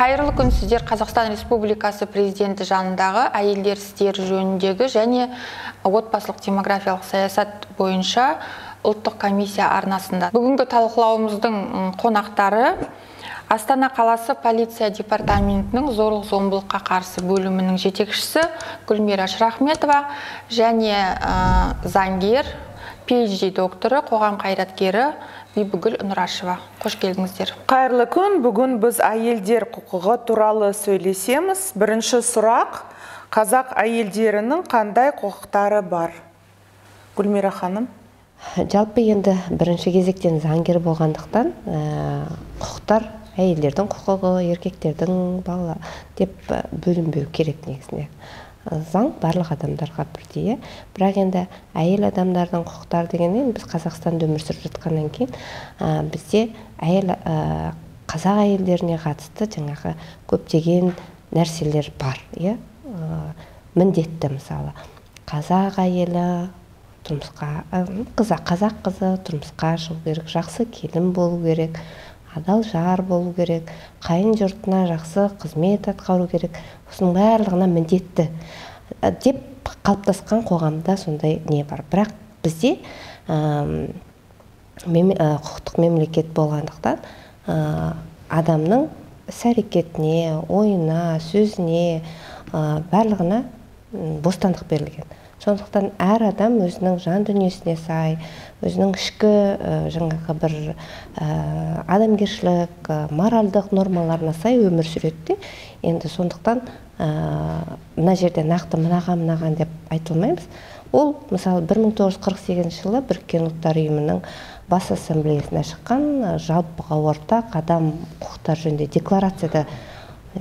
Қайырлы күн, сіздер Қазақстан Республикасы президенті жанындағы әйелдер істері жөніндегі және отбасылық демографиялық саясат бойынша ұлттық комиссия арнасында. Бүгінгі талқылауымыздың қонақтары Астана қаласы полиция департаментінің зорлық-зомбылыққа қарсы бөлімінің жетекшісі Гүлмира Шрахметова және заңгер, PhD докторы, қоғам қайраткері Бибігүл Нұрашева. Қош келдіңіздер. Қайырлы күн. Бүгін біз әйелдер құқығы туралы сөйлесеміз. Бірінші сұрақ: қазақ әйелдерінің қандай құқықтары бар? Гүлмира ханым. Жалпы енді бірінші кезектен заңгер болғандықтан құқықтар әйелдердің құқығы, еркектердің бала деп бөлінбеу керек негізінде. Заң барлық адамдарға бірдей. Бірақ енді әйел адамдардың құқықтары дегеннен біз Қазақстанда өмір сүріп жатқаннан кейін бізде қазақ әйелдеріне қатысты жаңағы көптеген нәрселер бар. Міндетті, мысалы, қазақ әйелі қазақ қызы тұрмысқа шығу керек, жақсы келін болу керек, адал жар болу керек, қайын жұртына жақсы қызмет атқару керек. Осының барлығына міндетті деп қалыптасқан қоғамда сондай не бар. Бірақ бізде құқықтық мемлекет болғандықтан адамның іс-әрекетіне, ойына, сөзіне, барлығына бостандық берілген. Сондықтан әр адам өзінің жан дүниесіне сай, өзінің ішкі жаңағы бір адамгершілік, моральдық нормаларына сай өмір сүреді. Енді сондықтан мына жерде нақты мынаған деп айтылмаймыз. Ол, мысалы, 1948 жылы Біріккен ұлттар ұйымының бас ассамблеясына шыққан жалпыға ортақ адам құқықтары жөнінде декларацияда,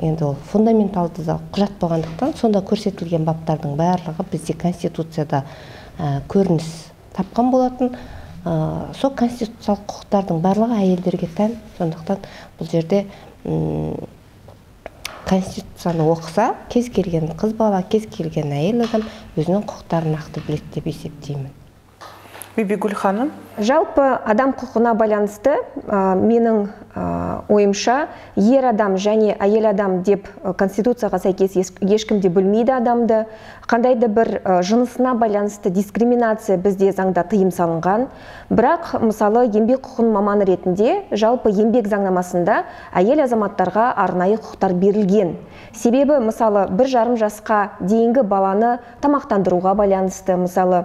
енді ол фундаменталды құжат болғандықтан, сонда көрсетілген баптардың барлығы бізде конституцияда көрініс тапқан болатын. Сол конституциялық құқықтардың барлығы әйелдерге тән. Сондықтан бұл жерде конституцияны оқыса, кез келген қыз бала, кез келген әйел адам өзінің құқықтарын нақты біледі деп есептеймін. Бибігүл ханым. Жалпы адам құқығына байланысты менің ойымша ер адам және әйел адам деп конституцияға сәйкес ешкімде бөлмейді адамды. Қандайды бір жынысына байланысты дискриминация бізде заңда тыйым салынған. Бірақ, мысалы, еңбек құқығының маманы ретінде жалпы еңбек заңнамасында әйел азаматтарға арнайы құқықтар берілген. Себебі, мысалы, 1,5 жасқа дейінгі баланы тамақтандыруға байланысты, мысалы,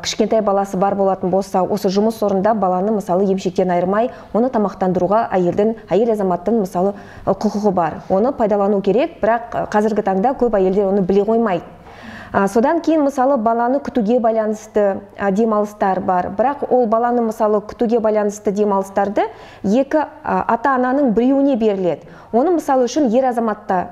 кішкентай баласы бар болатын болса, осы жұмыс орында баланы, мысалы, емшектен айырмай, оны тамақтандыруға әйел азаматтың, мысалы, құқығы бар. Оны пайдалану керек, бірақ қазіргі таңда көп әйелдер оны біле қоймайды. Содан кейін, мысалы, баланы күтуге байланысты демалыстар бар. Бірақ ол баланы, мысалы, күтуге байланысты демалыстарды екі ата-ананың біреуіне беріледі. Оны, мысалы, үшін ер азаматта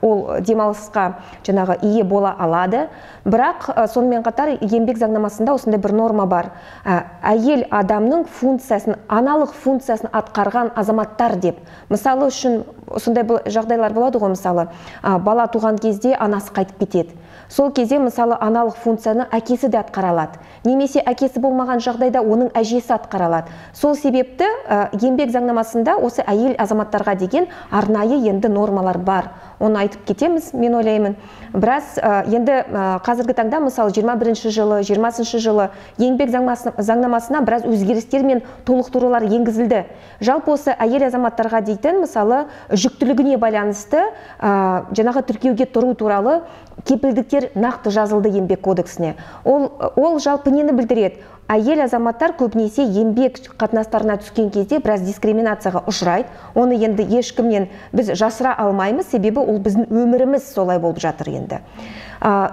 ол демалысқа жаңағы ие бола алады. Бірақ сонымен қатар еңбек заңнамасында осындай бір норма бар. Әйел адамның функциясын, аналық функциясын атқарған азаматтар деп. Мысалы үшін сондай жағдайлар болады ғой, мысалы, бала туған кезде анасы қайтып кетеді. Сол кезде, мысалы, аналық функцияны әкесі де атқаралады. Немесе әкесі болмаған жағдайда оның әжесі атқаралады. Сол себепті еңбек заңнамасында осы әйел азаматтарға деген арнайы енді нормалар бар. Оны айтып кетеміз, мен ойлаймын. Біраз енді қазіргі таңда, мысалы, 21 жылы, 20 жылы еңбек заңнамасына біраз өзгерістер мен толықтырулар енгізілді. Жалпы осы әйел азаматтарға дейтін, мысалы, жүктілігіне байланысты жаңағы тіркеуге тұру туралы кепілдіктер нақты жазылды еңбек кодексіне. Ол жалпы нені білдіреді? Әйел азаматтар көбінесе еңбек қатынастарына түскен кезде біраз дискриминацияға ұшырайды. Оны енді ешкімнен біз жасыра алмаймыз, себебі ол біздің өміріміз солай болып жатыр енді.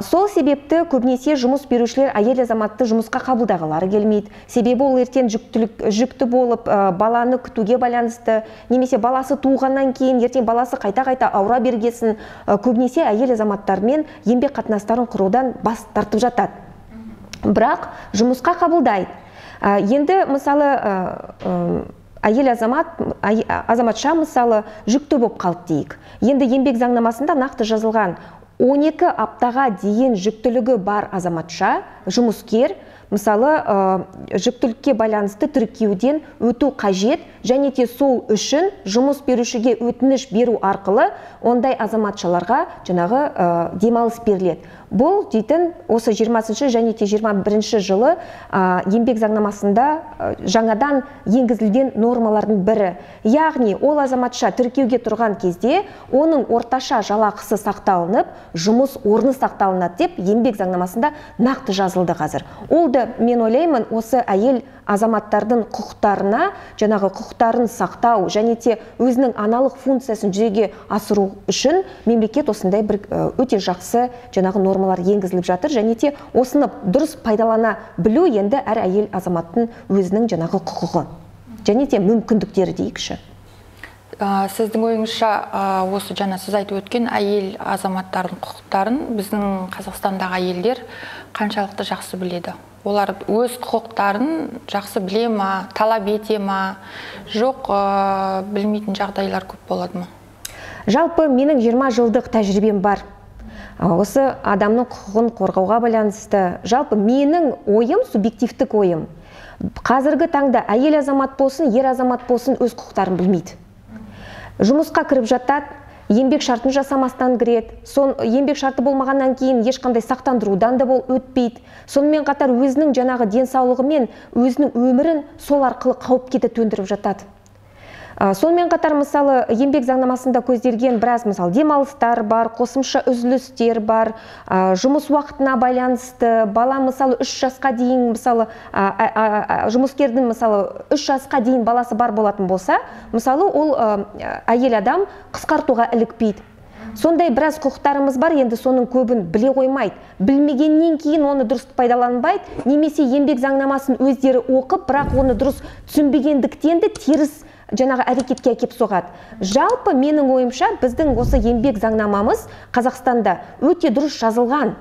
Сол себепті көбінесе жұмыс берушілер әйел азаматты жұмысқа қабылдағылары келмейді. Себебі ол ертең жүкті болып, баланы күтуге байланысты, немесе баласы туғаннан кейін ертең баласы қайта-қайта ауыра бергесін, көбінесе әйел азаматтармен еңбек қатынастарын құрудан бас тартып жатады. Бірақ жұмысқа қабылдайды. Енді, мысалы, әйел азаматша, мысалы, жүкті болып қалды дейік. Енді еңбек заңнамасында нақты жазылған 12 аптаға дейін жүктілігі бар азаматша, жұмыскер, мысалы жүктілікке байланысты тіркеуден өту қажет, және де сол үшін жұмыс берушіге өтініш беру арқылы ондай азаматшаларға жаңағы демалыс беріледі. Бұл дейтін осы 20-шы және де 21-ші жылы еңбек заңнамасында жаңадан енгізілген нормалардың бірі. Яғни ол азаматша тіркеуге тұрған кезде оның орташа жалақысы сақталынып, жұмыс орны сақталынады деп еңбек заңнамасында нақты жазылды қазір. Ол да мен ойлаймын осы әйел азаматтардың құқықтарына, жаңағы құқықтарын сақтау және де өзінің аналық функциясын жүзеге асыру үшін мемлекет осындай бір өте жақсы жаңағы нормалар енгізіліп жатыр, және де осыны дұрыс пайдалана білу енді әр әйел азаматтың өзінің жаңағы құқығы және де мүмкіндіктері дейікші. Сіздің ойыңызша осы жаңа сіз айтып өткен әйел азаматтардың құқықтарын біздің Қазақстандағы әйелдер қаншалықты жақсы біледі? Олар өз құқықтарын жақсы біле ма, талап ете ма, жоқ білмейтін жағдайлар көп болады ма? Жалпы менің 20 жылдық тәжірибем бар. Осы адамның құқығын қорғауға байланысты. Жалпы менің ойым, субъективтік ойым. Қазіргі таңда әйел азамат болсын, ер азамат болсын өз құқықтарын білмейді. Жұмысқа кіріп жатады, еңбек шартын жасамастан кіреді. Еңбек шарты болмағаннан кейін ешқандай сақтандырудан да өтпейді. Сонымен қатар өзінің жаңағы денсаулығы мен өзінің өмірін сол арқылы қауіпке төндіріп жатады. Сонымен қатар мысалы еңбек заңнамасында көзделген біраз мысалы демалыстар бар, қосымша үзілістер бар, жұмыс уақытына байланысты, бала мысалы 3 жасқа дейін мысалы жұмыскердің мысалы 3 жасқа дейін баласы бар болатын болса, мысалы ол әйел адам қысқартуға ілікпейді. Сондай біраз құқықтарымыз бар, енді соның көбін біле қоймайды. Білмегеннен кейін оны дұрыс пайдаланбайды, немесе еңбек заңнамасын өздері оқып, бірақ оны дұрыс түсінбегендіктен де теріс жаңағы әрекетке әкеп соғады. Жалпы менің ойымша біздің осы еңбек заңнамамыз Қазақстанда өте дұрыс жазылған.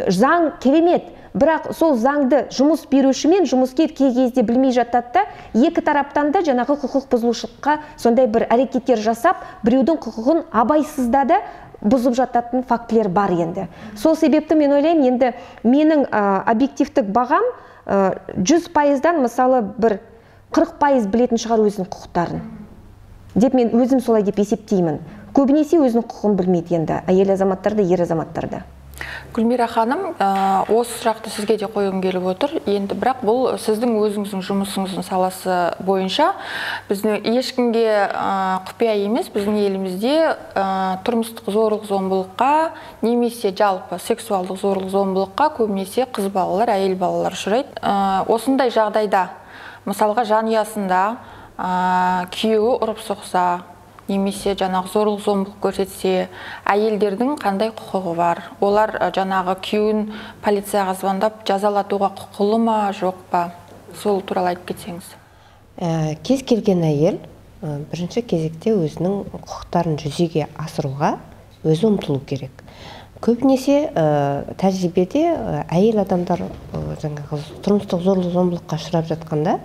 Заң керемет, бірақ сол заңды жұмыс беруші мен жұмыскер кей кезде білмей жатады да, екі тараптан да жаңағы құқық бұзушылыққа сондай бір әрекеттер жасап, біреудің құқығын абайсызда да бұзып жататын фактілер бар енді. Сол себепті мен ойлаймын, енді менің объективтік бағам 100%-дан мысалы бір 40% білетін шығар өзінің құқықтарын. Деп мен өзім солай деп есептеймін. Көбінесе өзінің құқығын білмейді енді, әйел азаматтарды, ер азаматтарды. Гүлмира ханым, осы сұрақты сізге де қойғым келіп отыр. Енді бірақ бұл сіздің өзіңіздің жұмысыңыздың саласы бойынша біздің ешкімге құпия емес, біздің елімізде тұрмыстық зорлық-зомбылыққа немесе жалпы сексуалдық зорлық-зомбылыққа көбінесе қыз балалар, әйел балалар ұшырайды. Осындай жағдайда мысалға жанұясында күйеуі ұрып соқса, немесе жаңағы зорлық-зомбылық көрсетсе, әйелдердің қандай құқығы бар? Олар жаңағы күйеуін полицияға звондап жазалатуға құқылы ма, жоқ па? Сол туралы айтып кетсеңіз. Кез келген әйел бірінші кезекте өзінің құқықтарын жүзеге асыруға өзі ұмтылу керек. Көбінесе тәжірибеде әйел адамдар жаңағы тұрмыстық зорлық-зомбылыққа ұшырап жатқанда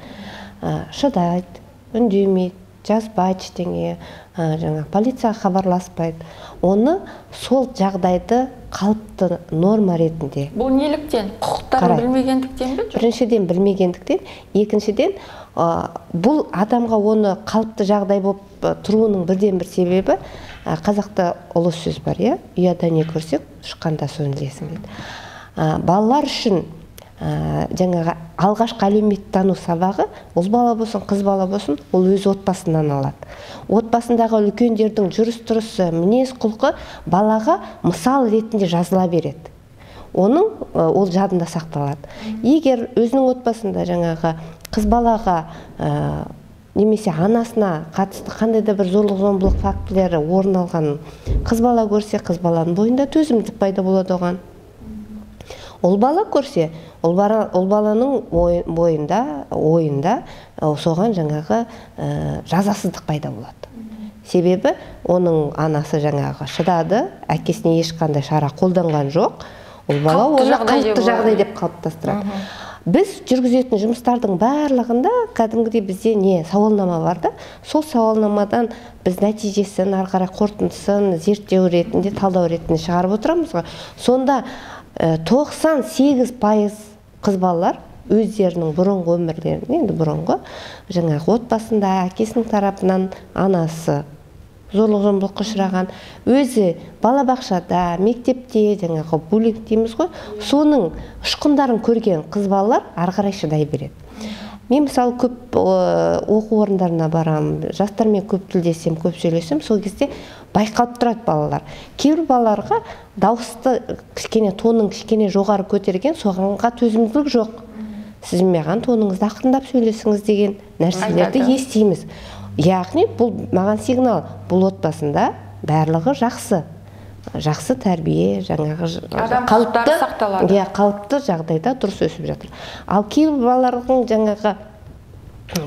шыдайды, үндемейді, жазбайды ештеңе, жаңа полицияға хабарласпайды. Оны сол жағдайды қалыпты норма ретінде. Бұл неліктен? Құқықтарын білмегендіктен бе? Біріншіден білмегендіктен, екіншіден бұл адамға оны қалыпты жағдай болып тұруының бірден бір себебі, қазақта ұлы сөз бар, ұяда не көрсек, ұшқанда соны ілесің дейді. Балалар үшін жаңағы алғашқы әлеуметтану сабағы, ұл бала болсын, қыз бала болсын, ол өз отбасынан алады. Отбасындағы үлкендердің жүріс-тұрысы, мінез-құлқы балаға мысал ретінде жазыла береді. Ол жадында сақталады. Егер өзінің отбасында жаңағы қыз балаға немесе анасына қатысты қандай да бір зорлық-зомбылық фактілері орын алғанын қыз бала көрсе, қыз баланың бойында төзімділік пайда болады оған. Ол бала көрсе, ол баланың ойында соған жаңағы жазасыздық пайда болады. Себебі оның анасы жаңағы шыдады, әкесіне ешқандай шара қолданған жоқ. Ол бала оны қалыпты жағдай деп қалыптастырады. Біз жүргізетін жұмыстардың барлығында кәдімгідей бізде сауалнама бар да, сол сауалнамадан біз нәтижесін, ары қарай қорытындысын зерттеу ретінде, талдау ретінде шығарып отырамыз ғой. Сонда 98% қыз балалар өздерінің бұрынғы өмірлерін, енді бұрынғы жаңағы отбасында әкесінің тарапынан анасы зорлық-зомбылыққа ұшыраған, өзі балабақшада, мектепте жаңағы буллинг дейміз ғой, соның ұшқындарын көрген қыз балалар ары қарай шыдай береді. Мен мысалы көп оқу орындарына барам, жастармен көп тілдесем, көп сөйлесем, сол кезде байқалып тұрады балалар. Кейбір балаларға дауысты кішкене, тонын кішкене жоғары көтерген, соғанға төзімділік жоқ. Сіз маған тоныңызды ақырындап сөйлесіңіз деген нәрселерді естиміз. Яғни бұл маған сигнал, бұл отбасында барлығы жақсы тәрбие, жаңағы қалыпты жағдайда дұрыс өсіп жатыр. Ал кейбір балалардың жаңағы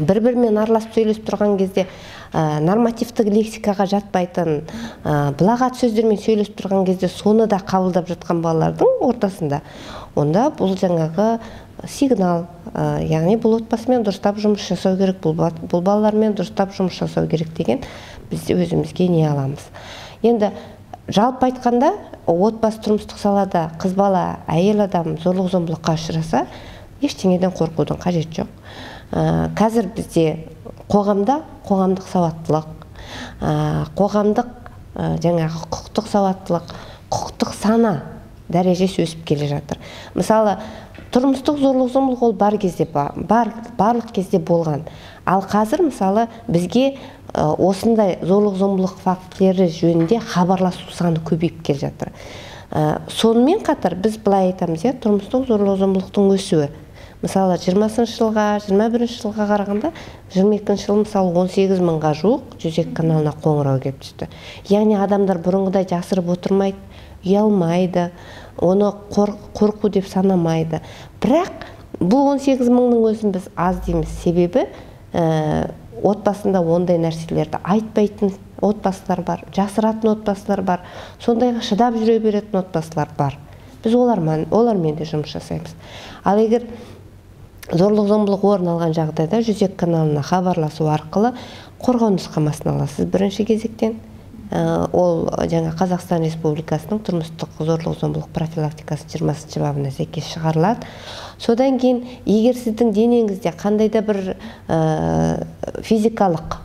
бір-бірімен араласып сөйлесіп тұрған кезде нормативтік лексикаға жатпайтын былағат сөздермен сөйлесіп тұрған кезде соны да қабылдап жатқан балалардың ортасында, онда бұл жаңағы сигнал, яғни бұл отбасымен дұрыстап жұмыс жасау керек, бұл балалармен дұрыстап жұмыс жасау керек деген біз өзімізге не аламыз. Енді жалпы айтқанда, отбасы тұрмыстық салада қыз бала, әйел адам зорлық-зомбылыққа ұшыраса, ештеңеден қорқудың қажеті жоқ. Қазір бізде қоғамдық сауаттылық, қоғамдық жаңағы құқықтық сауаттылық, құқықтық сана дәрежесі өсіп келе жатыр. Мысалы, тұрмыстық зорлық-зомбылық ол барлық кезде болған. Ал қазір мысалы бізге осындай зорлық-зомбылық фактілері жөнінде хабарласу саны көбейіп келе жатыр. Сонымен қатар біз былай айтамыз, тұрмыстық зорлық-зомбылықтың өсуі. Мысалы 20-шы жылға, 21-ші жылға қарағанда 22-ші жыл мысалы 18 мыңға жуық Жүзек каналына қоңырау келіп түсті. Яғни адамдар бұрынғыдай жасырып отырмайды, ұялмайды, оны қорқу деп санамайды. Бірақ бұл 18 мыңның өзін біз аз дейміз, себебі отбасында ондай нәрселерді айтпайтын отбасылар бар, жасыратын отбасылар бар, сондайға шыдап жүре беретін отбасылар бар. Біз олармен де жұмыс жасаймыз. Ал егер зорлық-зомбылық орын алған жағдайда Жүзек каналына хабарласу арқылы қорғау нұсқамасын аласыз бірінші кезектен. Ол жаңа Қазақстан Республикасының тұрмыстық зорлық-зомбылық профилактикасы 20-шы бабына сәйкес шығарылады. Содан кейін, егер сіздің денеңізде қандайда бір физикалық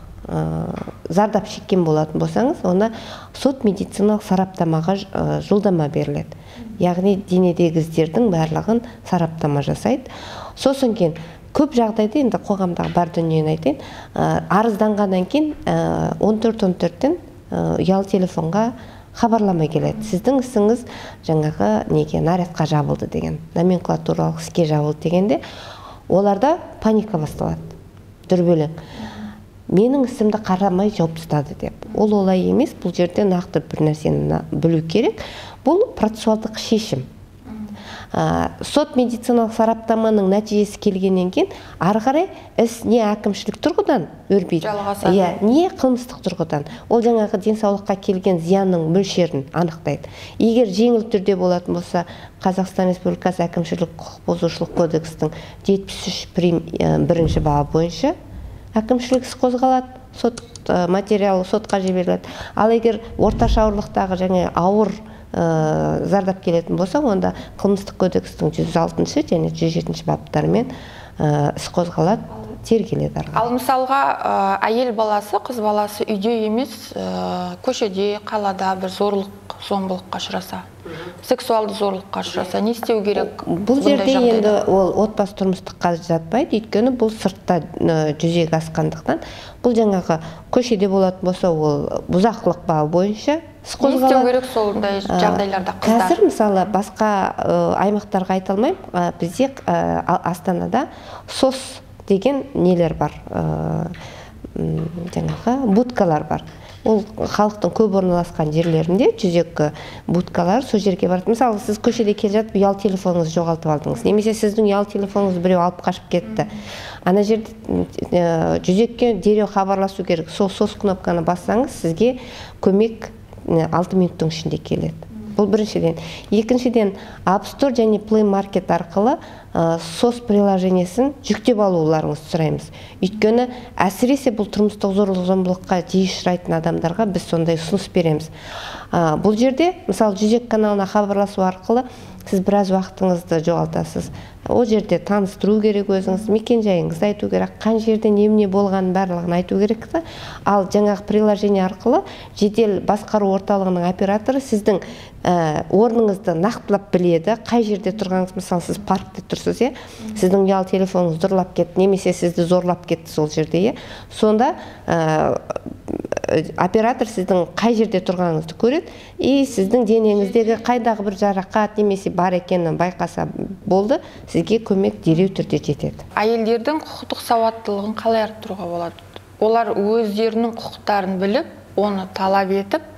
зардап шеккен болатын болсаңыз, онда сот медициналық сараптамаға жолдама беріледі. Яғни денедегі іздердің барлығын сараптама жасайды. Сосын кейін көп жағдайда, енді қоғамдағы бар дүниені айтайын, арызданғаннан кейін 14-14-тен ұялы телефонға хабарлама келеді. Сіздің ісіңіз жаңағы нарядқа жабылды деген, номенклатуралық іске жабылды дегенде, оларда паника басталады, дүрбелең. Менің ісімді қарамай жауып тастады деп. Ол олай емес, бұл жерде нақты бір нәрсені білу керек. Бұл процессуалдық шешім. Сот медициналық сараптаманың нәтижесі келгеннен кейін, ары қарай іс не әкімшілік тұрғыдан өрбиді, не қылмыстық тұрғыдан. Ол жаңағы денсаулыққа келген зиянның мөлшерін анықтайды. Егер жеңіл түрде болатын болса, Қазақстан Республикасы әкімшілік құқық бұзушылық кодекстің 73-1 бабы бойынша әкімшілік іс қозғалады, материалы сотқа жіберіледі. Ал егер орташа ауырлықтағы және ауыр зардап келетін болса, онда қылмыстық кодекстің 106 және 107 баптарымен іс қозғалады, тергеледі. Ал мысалға әйел баласы, қыз баласы үйде емес, көшеде, қалада бір зорлық-зомбылыққа ұшыраса, сексуалды зорлыққа ұшыраса, не істеу керек? Бұл жерде енді ол отбасы тұрмыстыққа жатпайды, өйткені бұл сыртта жүзеге асқандықтан, бұл жаңағы көшеде болатын болса, ол бұзақылық бабы бойынша іс қозғалады. Не істеу керек сондай жағдайларда қыздар? Қазір мысалы басқа аймақтарға айта алмаймын, бізде Астанада СОС деген нелер бар, жаңағы будкалар бар. Ол халықтың көп орналасқан жерлерінде жүзек будкалар, сол жерге барады. Мысалы, сіз көшеде келе жатып, ұялы телефоныңызды жоғалтып алдыңыз. Немесе сіздің ұялы телефоныңызды біреу алып қашып кетті. Ана жерде жүзекке дереу хабарласу керек. Сол СОС кнопканы бассаңыз, сізге көмек 6 минуттың ішінде келеді. Бұл біріншіден. Екіншіден, App Store және Play Market арқылы сос приложениесін жүктеп алуларыңызды сұраймыз. Өйткені әсіресе бұл тұрмыстық зорлық-зомбылыққа жиі ұшырайтын адамдарға біз сондай ұсыныс береміз. Бұл жерде, мысалы, 102 каналына хабарласу арқылы сіз біраз уақытыңызды жоғалтасыз. Ол жерде таныстыру керек өзіңіз, мекен-жайыңызды айту керек, қай жерде не болғанын барлығын айту керек. Ал жаңағы приложение арқылы жедел басқару орталығының операторы сіздің орныңызды нақтылап біледі, қай жерде тұрғаныңыз, мысалы, сіз паркте тұрсыз, сіздің ұялы телефоныңыз ұрлап кетті, немесе сізді зорлап кетті сол жерде, сонда оператор сіздің қай жерде тұрғаныңызды көреді, и сіздің денеңіздегі қайдағы бір жарақат немесе бар екенін байқаса болды, сізге көмек дереу түрде жетеді. Әйелдердің құқықтық сауаттылығын қалай арттыруға болады? Олар өздерінің құқықтарын біліп, оны талап етіп,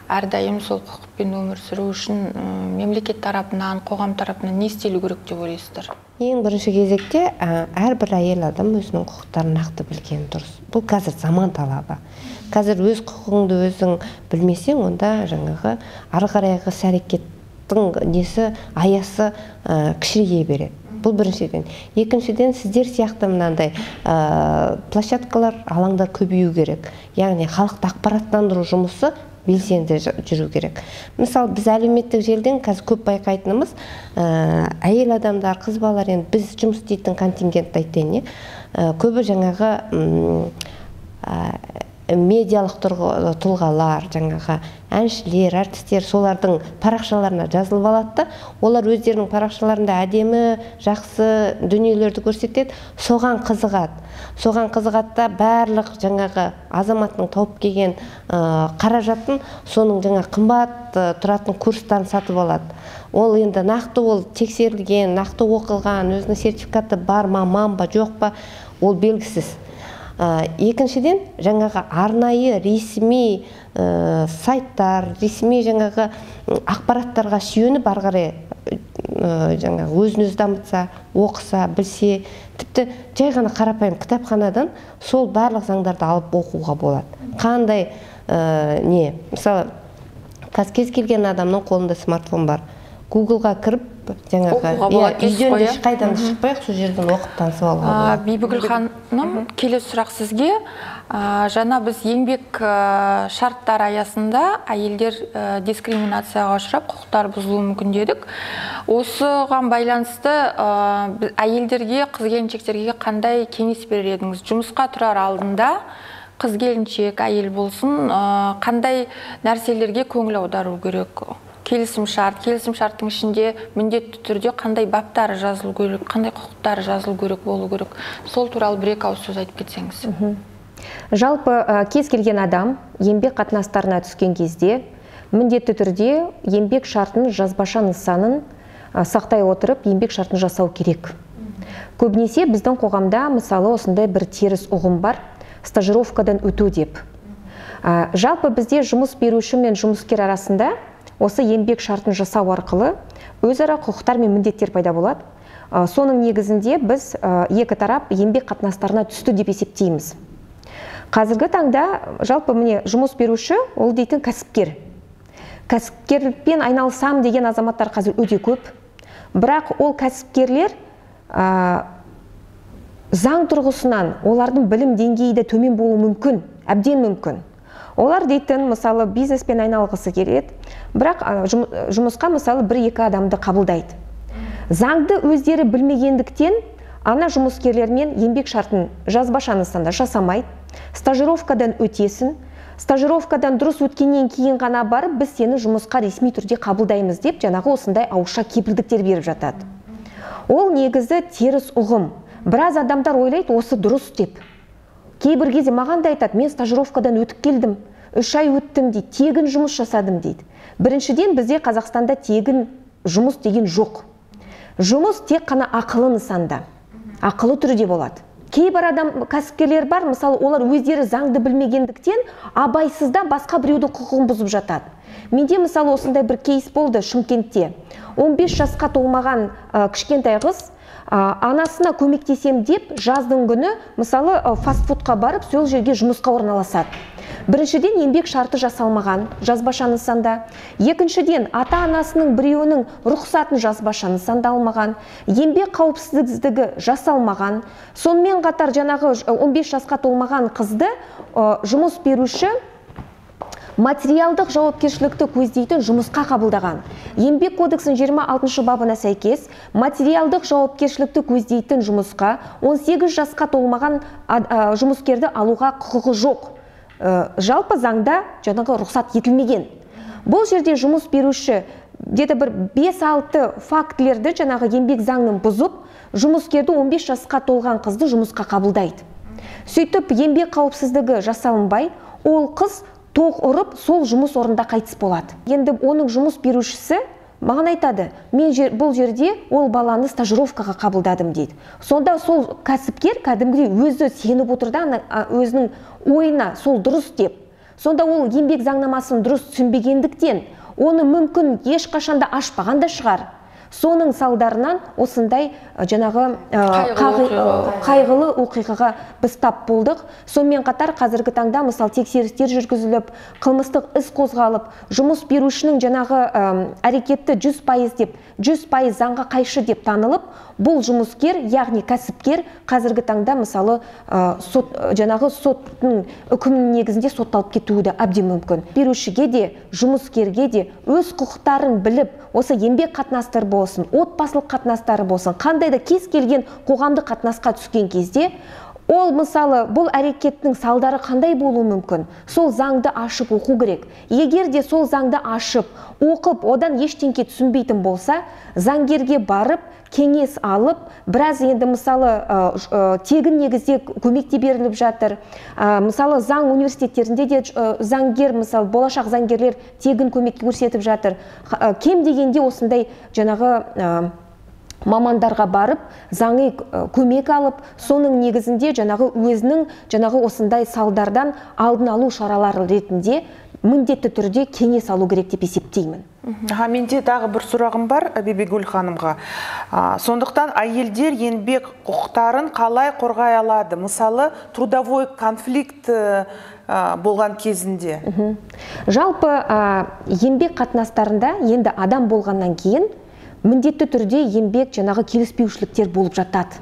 әрдайым сол құқықпен өмір сүру үшін мемлекет тарапынан, қоғам тарапынан не істелу керек деп ойлайсыздар? Ең бірінші кезекте әрбір әйел адам өзінің құқықтарын нақты білгені дұрыс. Бұл қазір заман талабы. Қазір өз құқығыңды өзің білмесең, онда жаңағы ары қарайғы іс-әрекеттің несі, аясы кішірейе береді. Бұл біріншіден. Екіншіден, сіздер сияқты мынандай площадкалар, алаңдар көбею керек. Яғни халықты ақпараттандыру жұмысы белсенді жүру керек. Мысалы, біз әлеуметтік желден қазір көп байқайтынымыз, әйел адамдар, қыз балалар, енді біз жұмыс істейтін контингентті айтайын, көбі жаңағы медиалық тұлғалар, жаңағы әншілер, әртістер, солардың парақшаларына жазылып алады. Олар өздерінің парақшаларында әдемі, жақсы дүниелерді көрсетеді, соған қызығады. Соған қызығатта барлық жаңағы азаматтың тауып келген қаражатын соның жаңа қымбат тұратын курстарын сатып алады. Ол енді нақты ол тексерілген, нақты оқылған, өзінің сертификаты бар ма, ман ба, жоқ па, ол белгісіз. Екіншіден, жаңағы арнайы ресми сайттар, ресми жаңағы ақпараттарға сүйеніп ары қарай жаңағы өзін-өзі дамытса, оқыса, білсе, тіпті жай ғана қарапайым кітапханадан сол барлық заңдарды алып оқуға болады. Қандай мысалы, кез келген адамның қолында смартфон бар. Google-ға кіріп, жаңағы үйден де қайдан шықпайық, сол жерден оқып танысып алуға болады. Бибігүл ханым, келесі сұрақ сізге. Жаңа біз еңбек шарттары аясында әйелдер дискриминацияға ұшырап, құқықтар бұзылуы мүмкін дедік. Осыған байланысты әйелдерге, қыз-келіншектерге қандай кеңес берер едіңіз? Жұмысқа тұрар алдында қыз-келіншек, әйел болсын, қандай нәрселерге көңіл аудару керек? Келісім-шарттың ішінде міндетті түрде қандай баптары жазылу керек, қандай құқықтары жазылу керек, болу керек. Сол туралы бір-екі ауыз сөз айтып кетсеңіз. Жалпы кез келген адам еңбек қатынастарына түскен кезде міндетті түрде еңбек шартының жазбаша нысанын сақтай отырып, еңбек шартын жасау керек. Көбінесе біздің қоғамда мысалы осындай бір теріс ұғым бар, стажировкадан өту деп. Жалпы бізде жұмыс беруші мен жұмыскер арасында осы еңбек шартын жасау арқылы өзара құқықтар мен міндеттер пайда болады. Соның негізінде біз екі тарап еңбек қатынастарына түсті деп есептейміз. Қазіргі таңда жалпы міне жұмыс беруші ол дейтін кәсіпкер. Кәсіпкерлікпен айналысам деген азаматтар қазір өте көп. Бірақ ол кәсіпкерлер заң тұрғысынан олардың білім деңгейі де төмен болуы мүмкін, әбден мүмкін. Олар дейтін, мысалы, бизнеспен айналғысы келеді, бірақ жұмысқа, мысалы, бір-екі адамды қабылдайды. Заңды өздері білмегендіктен, ана жұмыскерлермен еңбек шартын жазбаша нысанда жасамайды, стажировкадан өтесін, стажировкадан дұрыс өткеннен кейін ғана барып, біз сені жұмысқа ресми түрде қабылдаймыз деп, жаңағы осындай ауызша кепілдіктер беріп жатады. Ол негізі теріс ұғым. Біраз адамдар ойлайды, осы дұрыс деп. Кейбір кезде маған да айтады, мен стажировкадан өтіп келдім, 3 ай өттім дейді, тегін жұмыс жасадым дейді. Біріншіден бізде Қазақстанда тегін жұмыс деген жоқ. Жұмыс тек қана ақылы нысанда, ақылы түрде болады. Кейбір адам кәсіпкерлер бар, мысалы, олар өздері заңды білмегендіктен абайсызда басқа біреудің құқығын бұзып жатады. Менде мысалы осындай бір кейс болды Шымкентте. 15 жасқа толмаған кішкентай қыз анасына көмектесем деп жаздың күні мысалы фастфудқа барып сол жерге жұмысқа орналасады. Біріншіден, еңбек шарты жасалмаған жазбаша нысанда. Екіншіден, ата-анасының біреуінің рұқсатын жазбаша нысанда алмаған. Еңбек қауіпсіздігі жасалмаған. Сонымен қатар жаңағы 15 жасқа толмаған қызды жұмыс беруші материалдық жауапкершілікті көздейтін жұмысқа қабылдаған. Еңбек кодексінің 26 бабына сәйкес материалдық жауапкершілікті көздейтін жұмысқа 18 жасқа толмаған жұмыскерді алуға құқығы жоқ. Жалпы заңда жаңағы рұқсат етілмеген. Бұл жерде жұмыс беруші где-то бір 5-6 фактілерді жаңағы еңбек заңын бұзып, жұмыскерді 15 жасқа толған қызды жұмысқа қабылдайды. Сөйтіп, еңбек қауіпсіздігі жасалынбай, ол қыз тоқ ұрып, сол жұмыс орында қайтыс болады. Енді оның жұмыс берушісі маған айтады, мен бұл жерде ол баланы стажировкаға қабылдадым дейді. Сонда сол кәсіпкер кәдімгідей өзі сеніп отырды, өзінің ойына сол дұрыс деп. Сонда ол еңбек заңнамасын дұрыс түсінбегендіктен, оны мүмкін ешқашанда ашпаған да шығар. Соның салдарынан осындай жаңағы қайғылы оқиғаға біз тап болдық. Сонымен қатар қазіргі таңда мысал тексерістер жүргізіліп, қылмыстық іс қозғалып, жұмыс берушінің жаңағы әрекетті 100% деп, 100% заңға қайшы деп танылып, бұл жұмыскер, яғни кәсіпкер қазіргі таңда мысалы жаңағы соттың үкімінің негізінде сотталып кетуі де әбден мүмкін. Берушіге де, жұмыскерге де өз құқықтарын біліп, осы еңбек қатынастары болсын, отбасылық қатынастары болсын, қандай да кез келген қоғамдық қатынасқа түскен кезде, ол мысалы бұл әрекеттің салдары қандай болуы мүмкін? Сол заңды ашып оқу керек. Егер де сол заңды ашып, оқып, одан ештеңке түсінбейтін болса, заңгерге барып, кеңес алып, біраз енді мысалы тегін негізде көмекте беріліп жатыр. Мысалы заң университеттерінде де заңгер, мысалы болашақ заңгерлер тегін көмек көрсетіп жатыр. Кем дегенде осындай жаңағы мамандарға барып, заңи көмек алып, соның негізінде жаңағы өзінің жаңағы осындай салдардан алдын алу шаралары ретінде міндетті түрде кеңес алу керек деп есептеймін. Менде тағы бір сұрағым бар Бибигүл ханымға. Сондықтан әйелдер еңбек құқықтарын қалай қорғай алады? Мысалы, трудовой конфликт болған кезінде. Жалпы еңбек қатынастарында енді адам болғаннан кейін міндетті түрде еңбек жаңағы келіспеушіліктер болып жатады.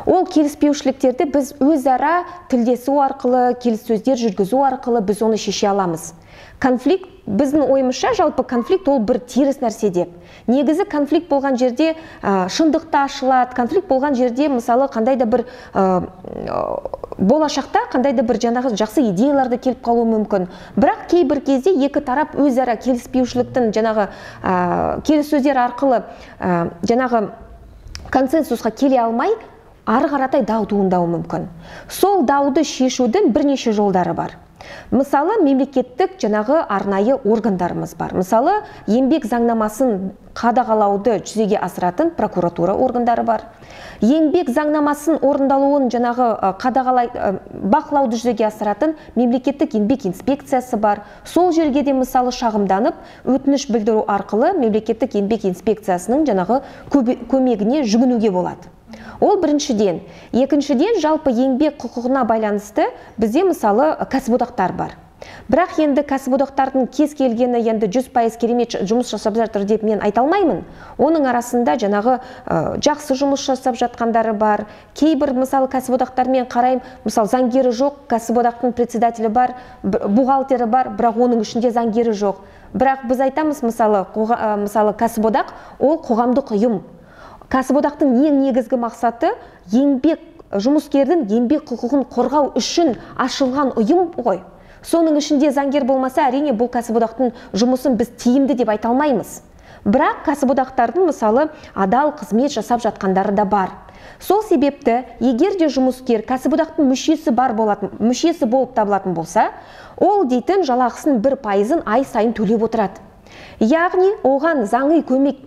Ол келіспеушіліктерді біз өзара тілдесу арқылы, келіссөздер жүргізу арқылы біз оны шеше аламыз. Конфликт, біздің ойымызша, жалпы конфликт ол бір теріс нәрсе деп. Негізі конфликт болған жерде шындықта ашылады, конфликт болған жерде мысалы қандай да бір болашақта қандай да бір жаңағы жақсы идеяларды келіп қалуы мүмкін. Бірақ кейбір кезде екі тарап өзара келіспеушіліктің жаңағы келіссөздер арқылы жаңағы консенсусқа келе алмай, ары қаратай дау туындауы мүмкін. Сол дауды шешудің бірнеше жолдары бар. Мысалы, мемлекеттік жаңағы арнайы органдарымыз бар. Мысалы, еңбек заңнамасын қадағалауды жүзеге асыратын прокуратура органдары бар. Еңбек заңнамасын орындалуын жаңағы бақылауды жүзеге асыратын мемлекеттік еңбек инспекциясы бар. Сол жерге де мысалы шағымданып, өтініш білдіру арқылы мемлекеттік еңбек инспекциясының жаңағы көмегіне жүгінуге болады. Ол біріншіден. Екіншіден, жалпы еңбек құқығына байланысты бізде мысалы кәсіподақтар бар. Бірақ енді кәсіподақтардың кез келгені енді 100% керемет жұмыс жасап жатыр деп мен айта алмаймын. Оның арасында жаңағы жақсы жұмыс жасап жатқандары бар. Кейбір мысалы кәсіподақтармен қарайым, мысалы заңгері жоқ, кәсіподақтың председателі бар, бухгалтері бар, бірақ оның ішінде заңгері жоқ. Бірақ біз айтамыз мысалы кәсіподақ ол қоғамдық ұйым. Кәсіподақтың ең негізгі мақсаты жұмыскердің еңбек құқығын қорғау үшін ашылған ұйым ғой. Соның ішінде заңгер болмаса, әрине бұл кәсіподақтың жұмысын біз тиімді деп айта алмаймыз. Бірақ кәсіподақтардың мысалы адал қызмет жасап жатқандары да бар. Сол себепті, егер де жұмыскер кәсіподақтың мүшесі болып табылатын болса, ол дейтін жалақысын 1%-ын ай сайын төлеп отырады. Яғни, оған заңи көмек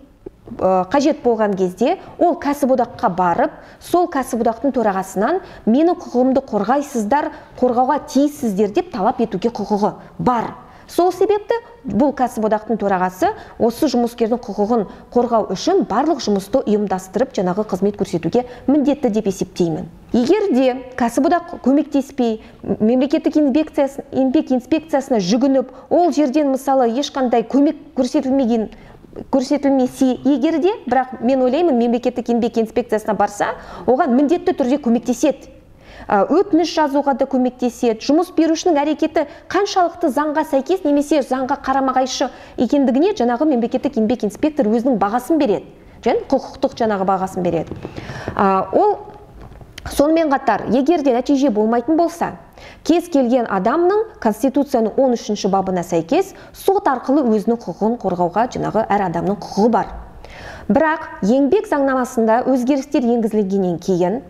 қажет болған кезде ол кәсіподаққа барып, сол кәсіподақтың төрағасынан мені құқығымды қорғайсыздар, қорғауға тиіссіздер деп талап етуге құқығы бар. Сол себепті бұл кәсіподақтың төрағасы осы жұмыскердің құқығын қорғау үшін барлық жұмысты ұйымдастырып жаңағы қызмет көрсетуге міндетті деп есептеймін. Егер де кәсіподақ көмектеспей, мемлекеттік еңбек инспекциясына жүгініп, ол жерден мысалы ешқандай көмек көрсетілмесе егер де, бірақ мен ойлаймын, мемлекеттік еңбек инспекциясына барса, оған міндетті түрде көмектеседі. Өтініш жазуға да көмектеседі. Жұмыс берушінің әрекеті қаншалықты заңға сәйкес немесе заңға қарама-қайшы екендігіне жаңағы мемлекеттік еңбек инспектор өзінің бағасын береді. Және құқықтық жаңағы бағасын береді. Ол сонымен қатар, егер де нәтиже болмайтын болса, кез келген адамның Конституцияның 13-ші бабына сәйкес сот арқылы өзінің құқығын қорғауға жаңағы әр адамның құқығы бар. Бірақ еңбек заңнамасында өзгерістер енгізілгеннен кейін,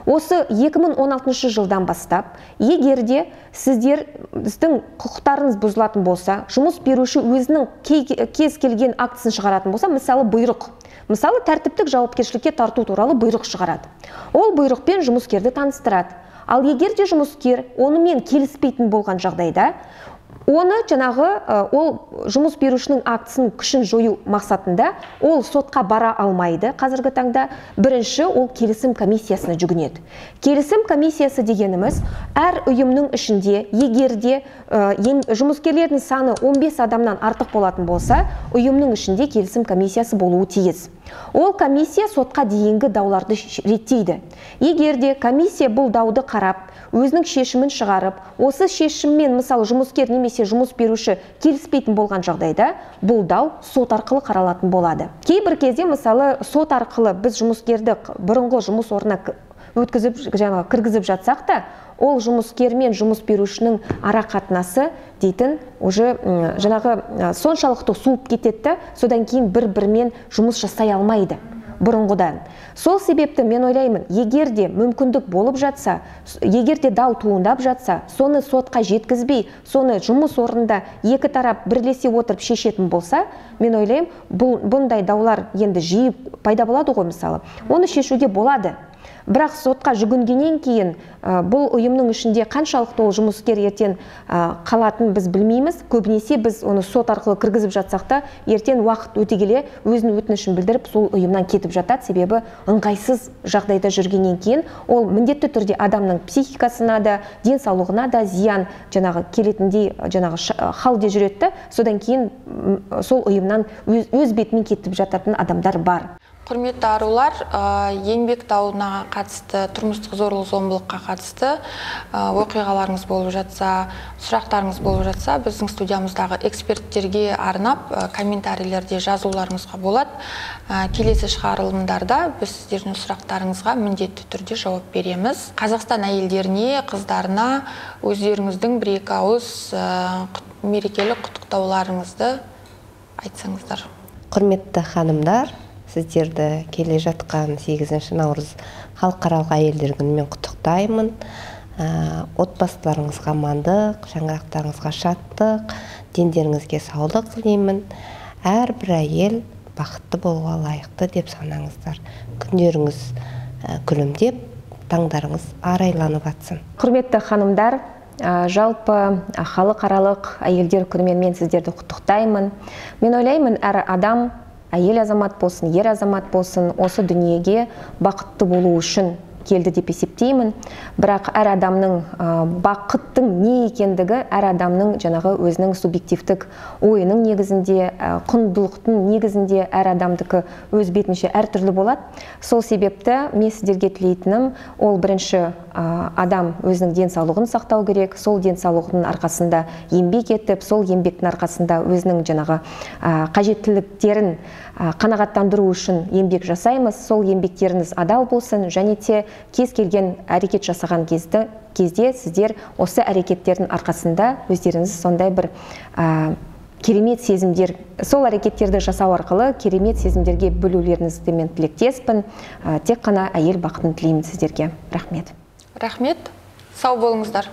осы 2016 жылдан бастап, егер де сіздің құқықтарыңыз бұзылатын болса, жұмыс беруші өзінің кез келген актісін шығаратын болса, мысалы бұйрық. Мысалы, тәртіптік жауапкершілікке тарту туралы бұйрық шығарады. Ол бұйрықпен жұмыскерді таныстырады. Ал егер де жұмыскер онымен келіспейтін болған жағдайда, оны жаңағы ол жұмыс берушінің актісінің күшін жою мақсатында ол сотқа бара алмайды. Қазіргі таңда бірінші ол келісім комиссиясына жүгінеді. Келісім комиссиясы дегеніміз әр ұйымның ішінде егерде жұмыскерлердің саны 15 адамнан артық болатын болса, ұйымның ішінде келісім комиссиясы болуы тиіс. Ол комиссия сотқа дейінгі дауларды реттейді. Егерде комиссия бұл дауды қарап, өзінің шешімін шығарып, осы шешіммен мысалы жұмыскер немесе жұмыс беруші келіспейтін болған жағдайда, бұл дау сот арқылы қаралатын болады. Кейбір кезде мысалы сот арқылы біз жұмыскерді бұрынғы жұмыс орнына кіргізіп жатсақ та, ол жұмыскер мен жұмыс берушінің ара қатынасы дейтін уже жаңағы соншалықты суып кетеді, содан кейін бір-бірімен жұмыс жасай алмайды бұрынғыдан. Сол себепті мен ойлаймын, егер де мүмкіндік болып жатса, егер де дау туындап жатса, соны сотқа жеткізбей, соны жұмыс орнында екі тарап бірлесе отырып шешетін болса, мен ойлаймын, бұндай даулар енді жиі пайда болады ғой мысалы, оны шешуге болады. Бірақ сотқа жүгінгеннен кейін бұл ұйымның ішінде қаншалықты ол жұмыскер ертең қалатын біз білмейміз. Көбінесе біз оны сот арқылы кіргізіп жатсақ та, ертең уақыт өте келе өзінің өтінішін білдіріп, сол ұйымнан кетіп жатады. Себебі ыңғайсыз жағдайда жүргеннен кейін ол міндетті түрде адамның психикасына да, денсаулығына да зиян жаңағы келетіндей жаңағы халде жүреді. Содан кейін сол ұйымнан өз бетімен кетіп жататын адамдар бар. Құрметті арулар, еңбек дауына қатысты, тұрмыстық зорлық-зомбылыққа қатысты оқиғаларыңыз болып жатса, сұрақтарыңыз болып жатса, біздің студиямыздағы эксперттерге арнап комментарийлерде жазуларыңызға болады. Келесі шығарылымдарда біз сіздердің сұрақтарыңызға міндетті түрде жауап береміз. Қазақстан әйелдеріне, қыздарына өздеріңіздің бір-екі ауыз мерекелік құттықтауларыңызды айтсаңыздар. Құрметті ханымдар, сіздерді келе жатқан 8 наурыз халықаралық әйелдер күнімен құттықтаймын. Отбасыларыңызға амандық, шаңырақтарыңызға шаттық, дендеріңізге саулық тілеймін. Әрбір әйел бақытты болуға лайықты деп санаңыздар. Күндеріңіз күлімдеп, таңдарыңыз арайланып атсын. Құрметті ханымдар, жалпы халықаралық әйелдер күнімен мен сіздерді құттықтаймын. Мен ойлаймын, әр адам, әйел азамат болсын, ер азамат болсын, осы дүниеге бақытты болу үшін келді деп есептеймін. Бірақ әр адамның бақыттың не екендігі әр адамның жаңағы өзінің субъективтік ойының негізінде, құндылықтың негізінде әр адамдікі өз бетінше әртүрлі болады. Сол себепті мен сіздерге тілейтінім, ол бірінші адам өзінің денсаулығын сақтау керек, сол денсаулығының арқасында еңбек етіп, сол еңбектің арқасында өзінің жаңағы қажеттіліктерін қанағаттандыру үшін еңбек жасаймыз. Сол еңбектеріңіз адал болсын, және де кез келген әрекет жасаған кезде сіздер осы әрекеттердің арқасында өздеріңіз сондай бір керемет сезімдер, сол әрекеттерді жасау арқылы керемет сезімдерге бөлулеріңізді мен тілектеспін. Тек қана әйел бақытын тілеймін сіздерге. Рахмет. Рахмет. Сау болыңыздар.